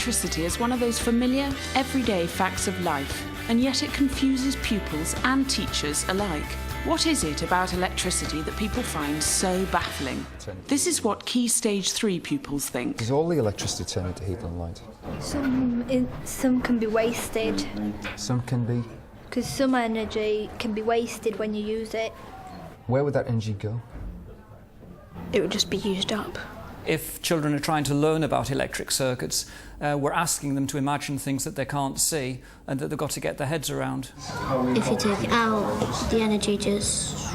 electricity as one of those familiar, everyday facts of life, and yet it confuses pupils and teachers alike. What is it about electricity that people find so baffling? This is what Key Stage 3 pupils think. Does all the electricity turn into heat and light? Some can be wasted. Some can be? Because some energy can be wasted when you use it. Where would that energy go? It would just be used up. If children are trying to learn about electric circuits, we're asking them to imagine things that they can't see and that they've got to get their heads around. If you take it out, the energy just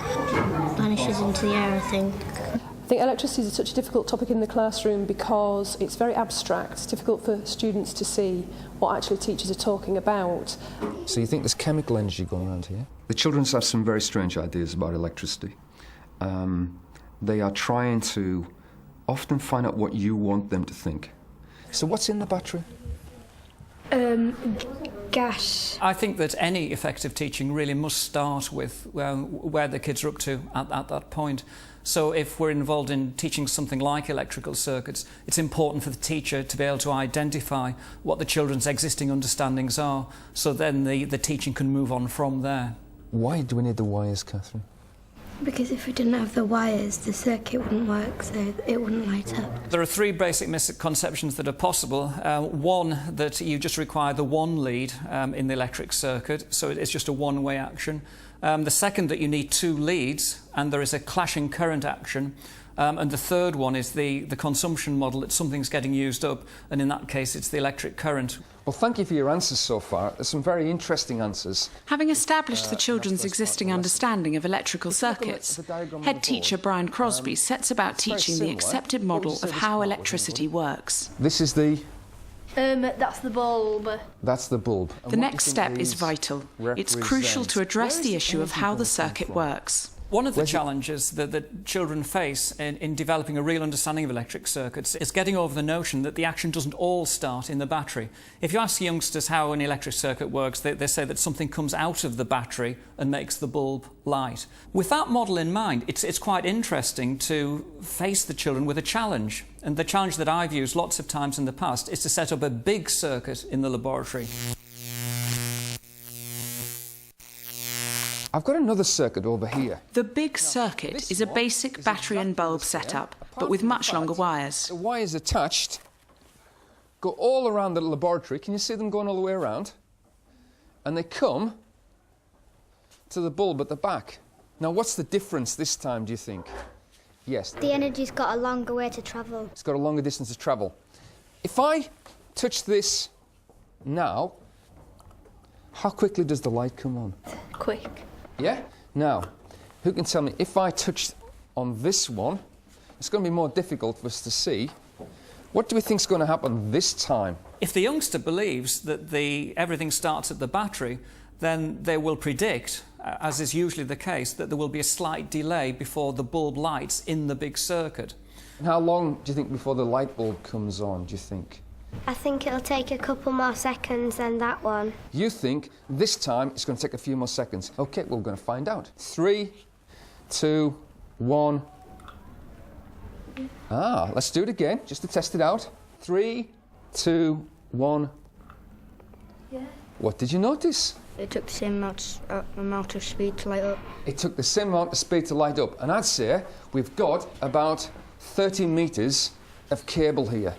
vanishes into the air, I think. I think electricity is such a difficult topic in the classroom because it's very abstract. It's difficult for students to see what actually teachers are talking about. So you think there's chemical energy going around here? The children have some very strange ideas about electricity. They are trying to often find out what you want them to think. So what's in the battery? Gas. I think that any effective teaching really must start with where the kids are up to at that point. So if we're involved in teaching something like electrical circuits, it's important for the teacher to be able to identify what the children's existing understandings are, so then the teaching can move on from there. Why do we need the wires, Catherine? Because if we didn't have the wires, the circuit wouldn't work, so it wouldn't light up. There are three basic misconceptions that are possible. One, that you just require the one lead in the electric circuit, so it's just a one-way action. The second, that you need two leads, and there is a clashing current action. And the third one is the consumption model, that something's getting used up, and in that case it's the electric current. Well, thank you for your answers so far. There's some very interesting answers. Having established the children's existing understanding of electrical circuits, head teacher Brian Crosby sets about teaching the accepted model of how electricity works. This is the... That's the bulb. That's the bulb. The next step is vital. It's crucial to address the issue of how the circuit works. One of the challenges that children face in developing a real understanding of electric circuits is getting over the notion that the action doesn't all start in the battery. If you ask youngsters how an electric circuit works, they say that something comes out of the battery and makes the bulb light. With that model in mind, it's quite interesting to face the children with a challenge. And the challenge that I've used lots of times in the past is to set up a big circuit in the laboratory. I've got another circuit over here. The big circuit is a basic battery and bulb setup, but with much longer wires. The wires attached go all around the laboratory. Can you see them going all the way around? And they come to the bulb at the back. Now, what's the difference this time, do you think? Yes. The energy's got a longer way to travel. It's got a longer distance to travel. If I touch this now, how quickly does the light come on? Quick. Yeah? Now, who can tell me, if I touch on this one, it's going to be more difficult for us to see. What do we think is going to happen this time? If the youngster believes that everything starts at the battery, then they will predict, as is usually the case, that there will be a slight delay before the bulb lights in the big circuit. And how long do you think before the light bulb comes on, do you think? I think it'll take a couple more seconds than that one. You think this time it's going to take a few more seconds. OK, well, we're going to find out. 3, 2, 1. Let's do it again, just to test it out. 3, 2, 1. Yeah. What did you notice? It took the same amount of speed to light up. It took the same amount of speed to light up. And I'd say we've got about 30 metres of cable here.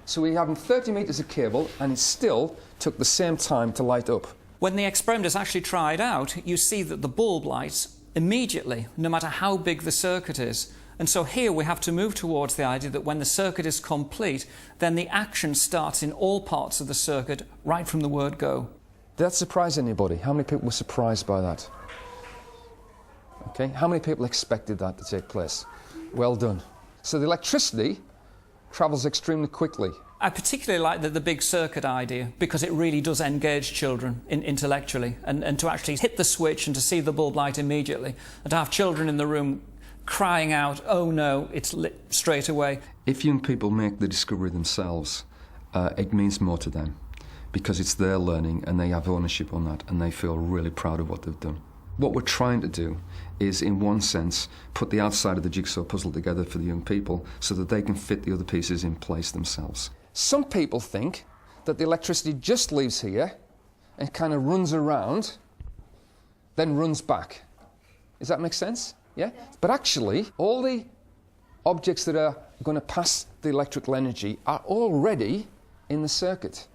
So we have 30 metres of cable, and it still took the same time to light up. When the experiment is actually tried out, you see that the bulb lights immediately, no matter how big the circuit is. And so here we have to move towards the idea that when the circuit is complete, then the action starts in all parts of the circuit, right from the word go. Did that surprise anybody? How many people were surprised by that? OK, how many people expected that to take place? Well done. So the electricity travels extremely quickly. I particularly like the big circuit idea because it really does engage children intellectually, and to actually hit the switch and to see the bulb light immediately, and to have children in the room crying out, oh no, it's lit straight away. If young people make the discovery themselves, it means more to them because it's their learning and they have ownership on that and they feel really proud of what they've done. What we're trying to do is, in one sense, put the outside of the jigsaw puzzle together for the young people so that they can fit the other pieces in place themselves. Some people think that the electricity just leaves here and kind of runs around, then runs back. Does that make sense? Yeah? But actually, all the objects that are going to pass the electrical energy are already in the circuit.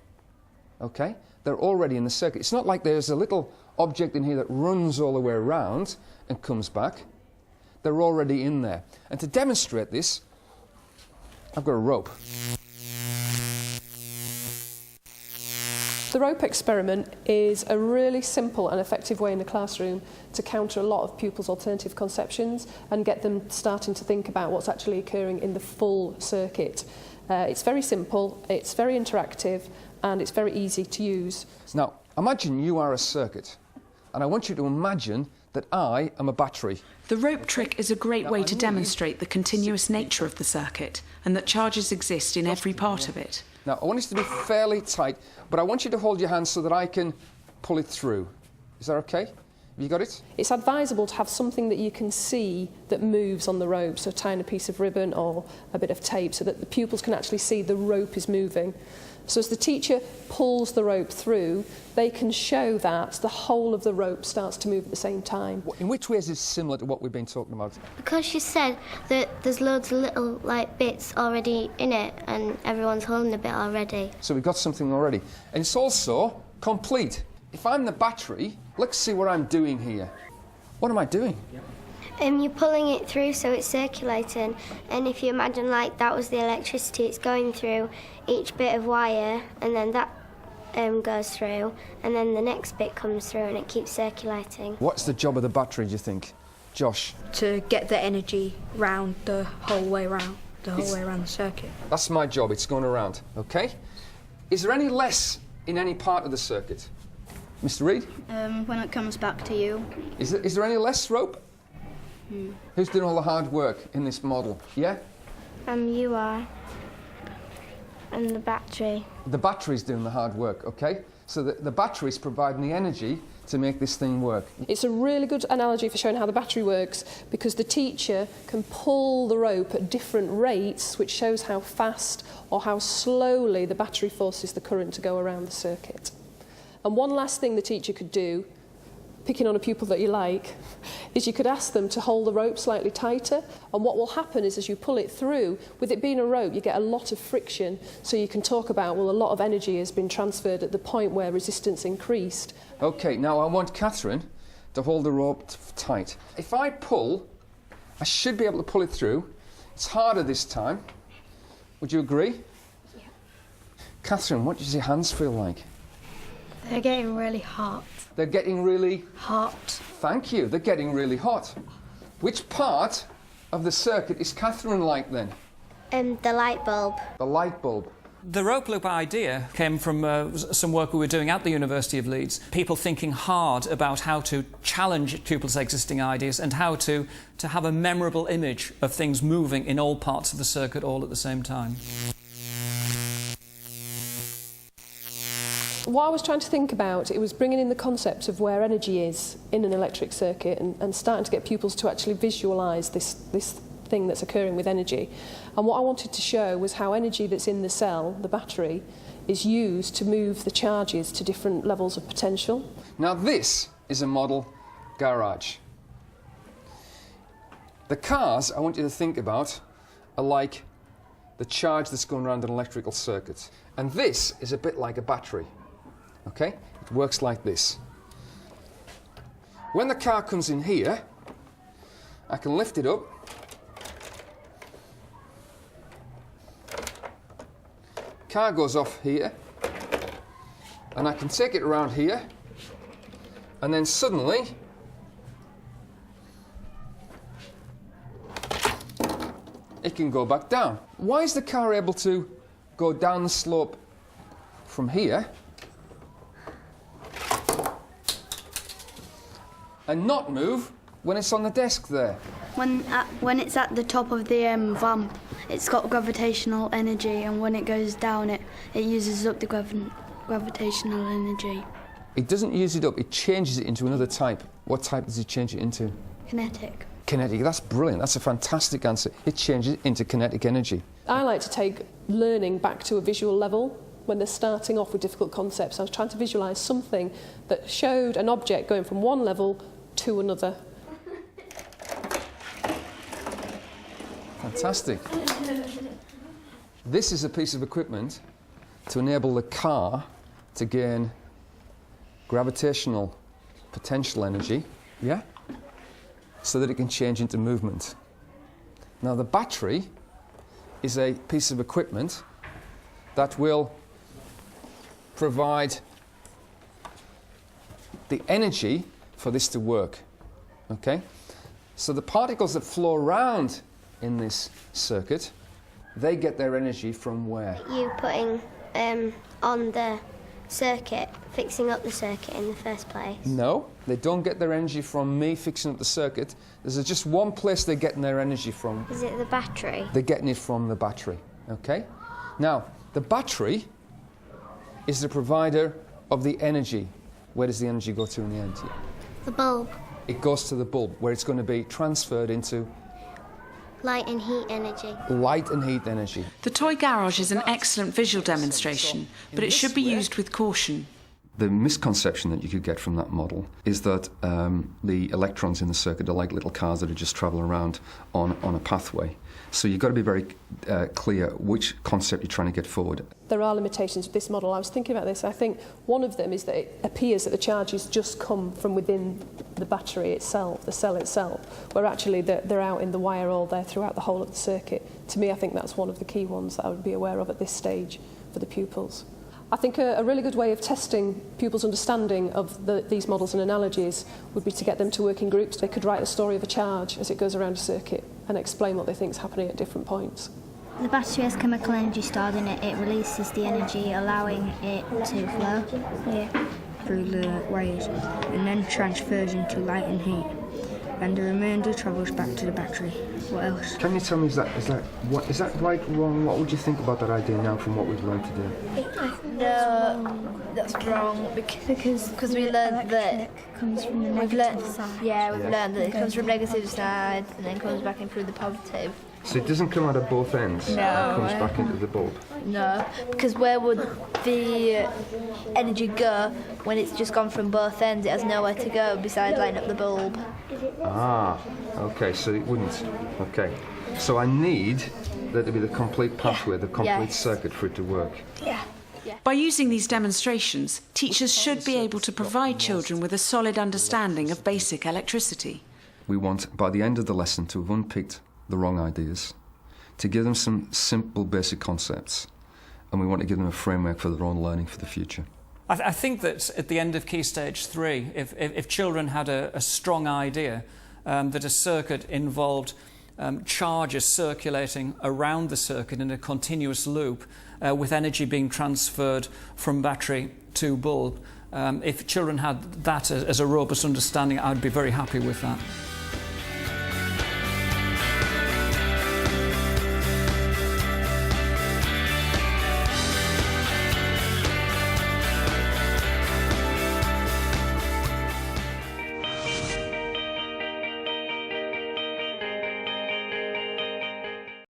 Okay? They're already in the circuit. It's not like there's a little object in here that runs all the way around and comes back. They're already in there. And to demonstrate this, I've got a rope. The rope experiment is a really simple and effective way in the classroom to counter a lot of pupils' alternative conceptions and get them starting to think about what's actually occurring in the full circuit. It's very simple, it's very interactive, and it's very easy to use. Now, imagine you are a circuit, and I want you to imagine that I am a battery. The rope trick is a great way to demonstrate the continuous nature of the circuit and that charges exist in every part of it. Now, I want it to be fairly tight, but I want you to hold your hand so that I can pull it through. Is that okay? Have you got it? It's advisable to have something that you can see that moves on the rope, so tying a piece of ribbon or a bit of tape so that the pupils can actually see the rope is moving. So as the teacher pulls the rope through, they can show that the whole of the rope starts to move at the same time. In which ways is it similar to what we've been talking about? Because she said that there's loads of little bits already in it and everyone's holding a bit already. So we've got something already. And it's also complete. If I'm the battery, let's see what I'm doing here. What am I doing? You're pulling it through so it's circulating, and if you imagine that was the electricity, it's going through each bit of wire, and then that goes through, and then the next bit comes through and it keeps circulating. What's the job of the battery, do you think? Josh? To get the energy round the whole way around the circuit. That's my job, it's going around, okay? Is there any less in any part of the circuit? Mr. Reid? When it comes back to you. Is there any less rope? Who's doing all the hard work in this model? Yeah? You are. And the battery. The battery's doing the hard work, okay? So the battery's providing the energy to make this thing work. It's a really good analogy for showing how the battery works because the teacher can pull the rope at different rates, which shows how fast or how slowly the battery forces the current to go around the circuit. And one last thing the teacher could do, picking on a pupil that you like, is you could ask them to hold the rope slightly tighter, and what will happen is as you pull it through, with it being a rope, you get a lot of friction, so you can talk about, well, a lot of energy has been transferred at the point where resistance increased. OK, now I want Catherine to hold the rope tight. If I pull, I should be able to pull it through. It's harder this time. Would you agree? Yeah. Catherine, what does your hands feel like? They're getting really hot. They're getting really... Hot. Thank you, they're getting really hot. Which part of the circuit is Catherine like then? The light bulb. The light bulb. The rope loop idea came from some work we were doing at the University of Leeds. People thinking hard about how to challenge pupils' existing ideas and how to have a memorable image of things moving in all parts of the circuit all at the same time. What I was trying to think about, it was bringing in the concept of where energy is in an electric circuit and starting to get pupils to actually visualise this thing that's occurring with energy. And what I wanted to show was how energy that's in the cell, the battery, is used to move the charges to different levels of potential. Now this is a model garage. The cars I want you to think about are like the charge that's going around an electrical circuit. And this is a bit like a battery. Okay? It works like this. When the car comes in here, I can lift it up. Car goes off here, and I can take it around here, and then suddenly it can go back down. Why is the car able to go down the slope from here and not move when it's on the desk there? When it's at the top of the vamp, it's got gravitational energy, and when it goes down, it uses up the gravitational energy. It doesn't use it up, it changes it into another type. What type does it change it into? Kinetic. Kinetic, that's brilliant, that's a fantastic answer. It changes it into kinetic energy. I like to take learning back to a visual level. when they're starting off with difficult concepts. I was trying to visualise something that showed an object going from one level to another. Fantastic. This is a piece of equipment to enable the car to gain gravitational potential energy, yeah, so that it can change into movement. Now the battery is a piece of equipment that will provide the energy for this to work, okay? So the particles that flow around in this circuit, they get their energy from where? You putting on the circuit, fixing up the circuit in the first place. No, they don't get their energy from me fixing up the circuit. There's just one place they're getting their energy from. Is it the battery? They're getting it from the battery, okay? Now, the battery is the provider of the energy. Where does the energy go to in the end? The bulb. It goes to the bulb, where it's going to be transferred into Light and heat energy. light and heat energy. The toy garage is an excellent visual demonstration, but it should be used with caution. The misconception that you could get from that model is that the electrons in the circuit are like little cars that are just travelling around on a pathway. So you've got to be very clear which concept you're trying to get forward. There are limitations to this model. I was thinking about this. I think one of them is that it appears that the charges just come from within the battery itself, the cell itself, where actually they're out in the wire all there throughout the whole of the circuit. To me, I think that's one of the key ones that I would be aware of at this stage for the pupils. I think a really good way of testing pupils' understanding of these models and analogies would be to get them to work in groups. They could write a story of a charge as it goes around a circuit and explain what they think is happening at different points. The battery has chemical energy stored in it. It releases the energy, allowing it to flow through the wires and then transfers into light and heat. And the remainder travels back to the battery. What else? Can you tell me, is that right, wrong? What would you think about that idea now from what we've learned today? No, that's wrong because we learned that comes from the we've negative learned side. we've learned that it comes from negative side and then comes back in through the positive. So it doesn't come out of both ends? No. It comes back into the bulb? No, because where would the energy go when it's just gone from both ends? It has nowhere to go besides lighting up the bulb. Ah, okay, so it wouldn't. Okay. So I need there to be the complete pathway, the complete circuit for it to work. Yeah. By using these demonstrations, teachers should be able to provide children with a solid understanding of basic electricity. We want, by the end of the lesson, to have unpicked the wrong ideas, to give them some simple basic concepts, and we want to give them a framework for their own learning for the future. I think that at the end of Key Stage 3, if children had a strong idea that a circuit involved charges circulating around the circuit in a continuous loop with energy being transferred from battery to bulb, if children had that as a robust understanding, I would be very happy with that.